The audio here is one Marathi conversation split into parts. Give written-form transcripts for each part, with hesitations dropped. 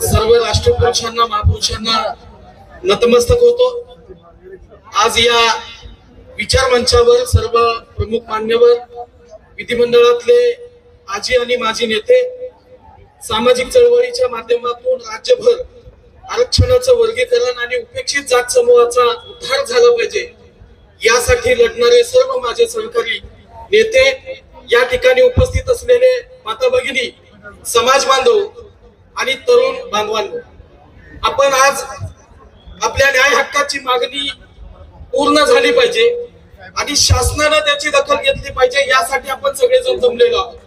सर्व राष्ट्रपुरुषांना महापुरुषांना नतमस्तक होतो। आज या विचार मंचावर सर्व प्रमुख मान्यवर, विधिमंडळातले आजी आणि माजी नेते, सामाजिक चळवळीच्या माध्यमातून राज्यभर आरक्षणाचं वर्गीकरण आणि उपेक्षित जात समूहाचा उद्धार झाला पाहिजे यासाठी लढणारे सर्व माझे सहकारी नेते, या ठिकाणी उपस्थित असलेले माता भगिनी, समाज बांधव आणि तरुण बांधवांनो, आपण आज आपल्या न्याय हक्काची मागणी पूर्ण झाली पाहिजे आणि शासनाने त्याची दखल घेतली पाहिजे यासाठी आपण सगळेजण जमलेलो आहोत।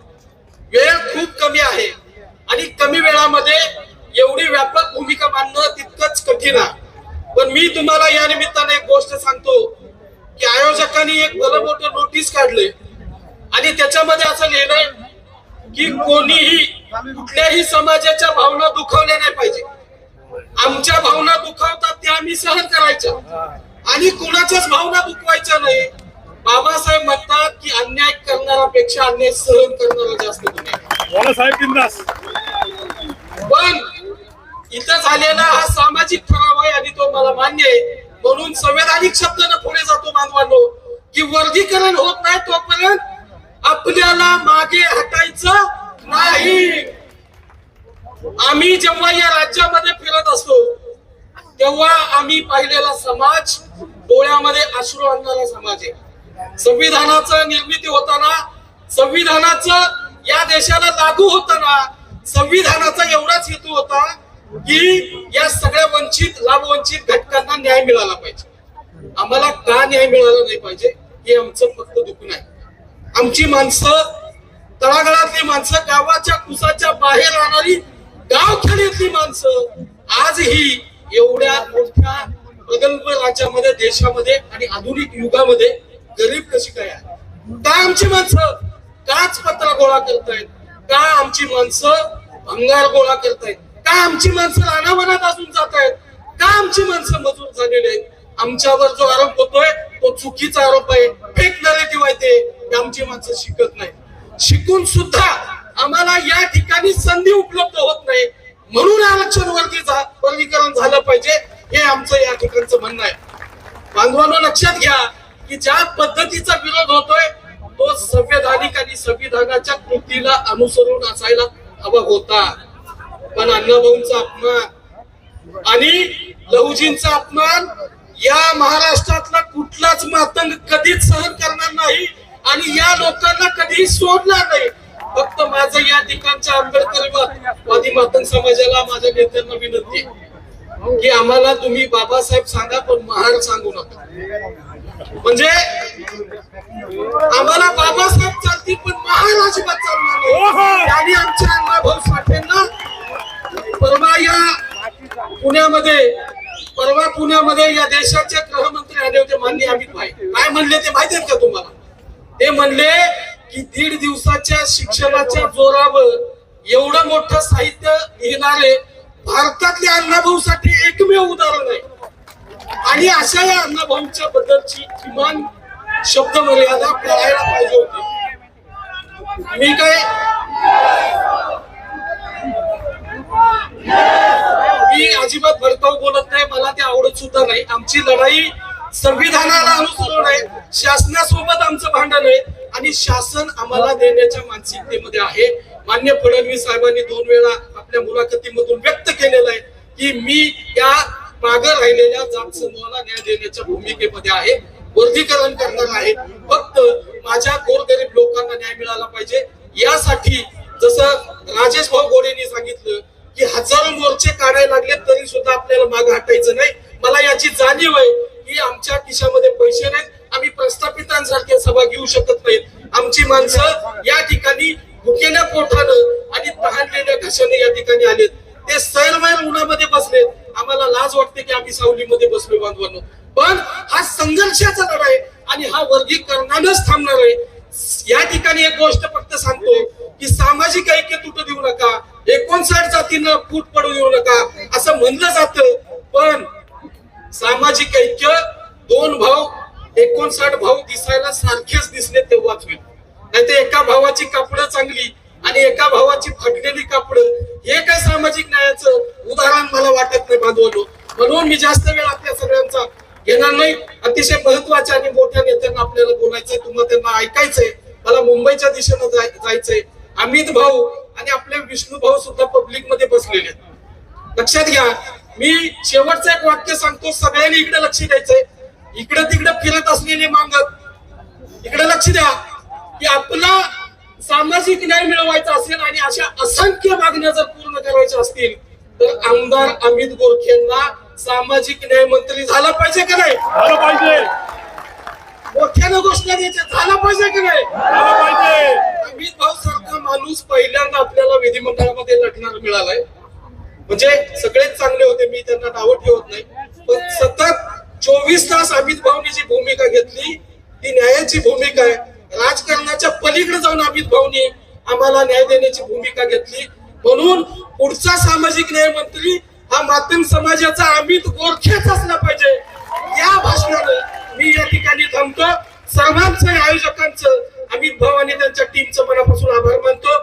वेळ खूप कमी आहे आणि कमी वेळामध्ये एवढी व्यापक भूमिका मांडणं तितकंच कठीण आहे। पण मी तुम्हाला या निमित्ताने एक गोष्ट सांगतो की आयोजकांनी एक भलं मोठं नोटीस काढले आणि त्याच्यामध्ये असं लिहिलंय की कोणीही कुठल्याही समाजाच्या भावना दुखावल्या नाही पाहिजे। आमच्या भावना दुखावतात त्या आम्ही सहन करायच्या आणि कुणाच्याच भावना दुखवायच्या नाही। बाबासाहेब म्हणतात की अन्याय करणाऱ्यापेक्षा अन्याय सहन करणारा जास्त गुन्हेगार। पण इथं झालेला हा सामाजिक ठराव आहे आणि तो मला मान्य आहे, म्हणून संवैधानिक शब्दाने पुढे जातो बांधवांनो की वर्गीकरण होत नाही तोपर्यंत आपल्याला मागे हटायचं नाही। आम्ही जेव्हा या राज्यामध्ये फिरत असतो तेव्हा आम्ही पाहिलेला समाज डोळ्यामध्ये अश्रू आणणारा समाज आहे। संविधानाचं निर्मिती होताना, संविधानाचं या देशाला लागू होताना संविधानाचा एवढाच हेतू होता की या सगळ्या वंचित, लाभवंचित घटकांना न्याय मिळाला पाहिजे। आम्हाला का न्याय मिळाला नाही पाहिजे हे आमचं फक्त दुःख नाही। आमची माणसं, तळागाळातली माणसं, गावाच्या कुसाच्या बाहेर राहणारी गावखेड्यातली माणसं आजही एवढ्या मोठ्या प्रगल्भ राज्यामध्ये, देशामध्ये आणि आधुनिक युगामध्ये गरीब कशी काय आहे? का आमची माणसं काच पत्र गोळा करतायत? का आमची माणसं भंगार गोळा करतायत? का आमची माणसं रानावनात अजून जात आहेत? का आमची माणसं मजूर झालेले आहेत? आमच्यावर जो आरोप होतोय तो चुकीचा आरोप आहे, फेक नरेटिव्ह आहे ते। आमची माणसं शिकत नाही, शिकून सुद्धा आम्हाला या ठिकाणी संधी उपलब्ध होत नाही, म्हणून आरक्षण वर्गीकरण झालं पाहिजे हे आमचं या ठिकाणचं म्हणणं आहे। बांधवांनो, लक्षात घ्या की ज्या पद्धतीचा विरोध होतोय तो संवैधानिक आणि संविधानाच्या कृतीला अनुसरून असायला हवा होता। पण अण्णाभाऊंचा अपमान आणि लहुजींचा अपमान या महाराष्ट्रातला कुठलाच मातंग कधीच सहन करणार नाही आणि या लोकांना कधीही सोडणार नाही। फक्त माझं या ठिकाणच्या आंबेडकरवादी मातंग समाजाला, माझ्या नेत्यांना विनंती आहे की आम्हाला तुम्ही बाबासाहेब सांगा पण महार सांगू नका। म्हणजे आम्हाला बाबासाहेब चालतील पण महार अजिबात चालणार नाही। आणि आमच्या अण्णाभाऊ साठेंना परवा पुण्यामध्ये या देशाचे गृहमंत्री आले होते माननीय अमित भाई। काय म्हणले ते माहिती आहे का तुम्हाला? ते म्हणले की 1.5 दिवसाच्या शिक्षणाच्या जोरावर एवढं मोठं साहित्य लिहिणारे भारतातले अण्णाभाऊसाठी एकमेव उदाहरण आहे आणि अशा या अण्णाभाऊंच्या बद्दलची किमान शब्द मर्यादा कळायला पाहिजे होती। मी अजिबात भडकाऊ बोलत नाही, मला ते आवडत सुद्धा नाही। आमची लढाई संविधानाला अनुसरून आहे, शासनासोबत आमचं भांडण आहे आणि शासन आम्हाला देण्याच्या मानसिकतेमध्ये आहे। मान्य फडणवीस साहेबांनी 2 वेळा आपल्या मुलाखतीमधून व्यक्त केलेलं आहे की मी या मागे राहिलेल्या जात समूहाला न्याय देण्याच्या भूमिकेमध्ये आहे, वर्गीकरण करणार आहे। फक्त माझ्या गोरगरीब लोकांना न्याय मिळाला पाहिजे यासाठी जसं राजेश भाऊ गोडेंनी सांगितलं की हजारो मोर्चे काढायला लागले तरी सुद्धा आपल्याला मागे हटायचं नाही। मला याची जाणीव आहे की आमच्या खिशामध्ये पैसे नाहीत, आम्ही प्रस्थापितांसारख्या सभा घेऊ शकत नाहीत। आमची माणसं या ठिकाणी भुकेल्या पोटानं आणि तहानलेल्या घशाने या ठिकाणी आलेत, ते सैरमैर उन्हामध्ये बसलेत। आम्हाला लाज वाटते की आम्ही सावलीमध्ये बसलो बांधवांनो, पण हा संघर्षाचा लढा आहे आणि हा वर्गीकरणानंच थांबणार आहे। या ठिकाणी एक गोष्ट फक्त सांगतो की सामाजिक ऐक्य तुटू देऊ नका, 59 जातींना फूट पडू देऊ नका असं म्हणलं जातं, पण सामाजिक ऐक्य 2 भाऊ 59 भाऊ दिसायला सारखेच दिसले तेव्हाच होईल, नाहीतर एका भावाची भावाची कापडं चांगली आणि एका भावाची फाटलेली कापडं, हे काय सामाजिक न्यायाचं उदाहरण मला वाटत नाही बांधवलो. म्हणून मी जास्त वेळ आपल्या सगळ्यांचा घेणार नाही. अतिशय महत्वाच्या आणि मोठ्या नेत्यांना आपल्याला बोलायचंय, तुम्हाला त्यांना ऐकायचंय. मला मुंबईच्या दिशेनं जायचंय. अमित भाऊ आणि आपले विष्णू भाऊ सुद्धा पब्लिक मध्ये बसलेले आहेत. लक्षात घ्या, मी शेवटचं एक वाक्य सांगतो, सगळ्यांनी इकडे लक्ष द्यायचंय. इकडे तिकडे फिरत असलेले मागत इकडे लक्ष द्या की आपला सामाजिक न्याय मिळवायचा असेल आणि अशा असंख्य मागण्या जर पूर्ण करायच्या असतील तर आमदार अमित गोरखेंना सामाजिक न्याय मंत्री झाला पाहिजे का नाही? झालं पाहिजे. मोठ्यानं घोषणा द्यायच्या झाला पाहिजे की नाही? झालं पाहिजे. अमित भाऊ सारखा माणूस पहिल्यांदा आपल्याला विधिमंडळामध्ये लढणार मिळालाय. म्हणजे सगळेच चांगले होते, मी त्यांना नावं ठेवत नाही, पण सतत 24 तास अमित भाऊनी जी भूमिका घेतली ती न्यायाची भूमिका आहे. राजकारणाच्या पलीकडे जाऊन अमित भाऊनी आम्हाला न्याय देण्याची भूमिका घेतली. म्हणून पुढचा सामाजिक न्याय मंत्री हा माध्यम समाजाचा अमित गोरखेच असला पाहिजे. या भाषणानं मी या ठिकाणी थांबतो. सर्वांचं आयोजकांचं, अमित भाऊ आणि त्यांच्या टीमचं मनापासून आभार मानतो.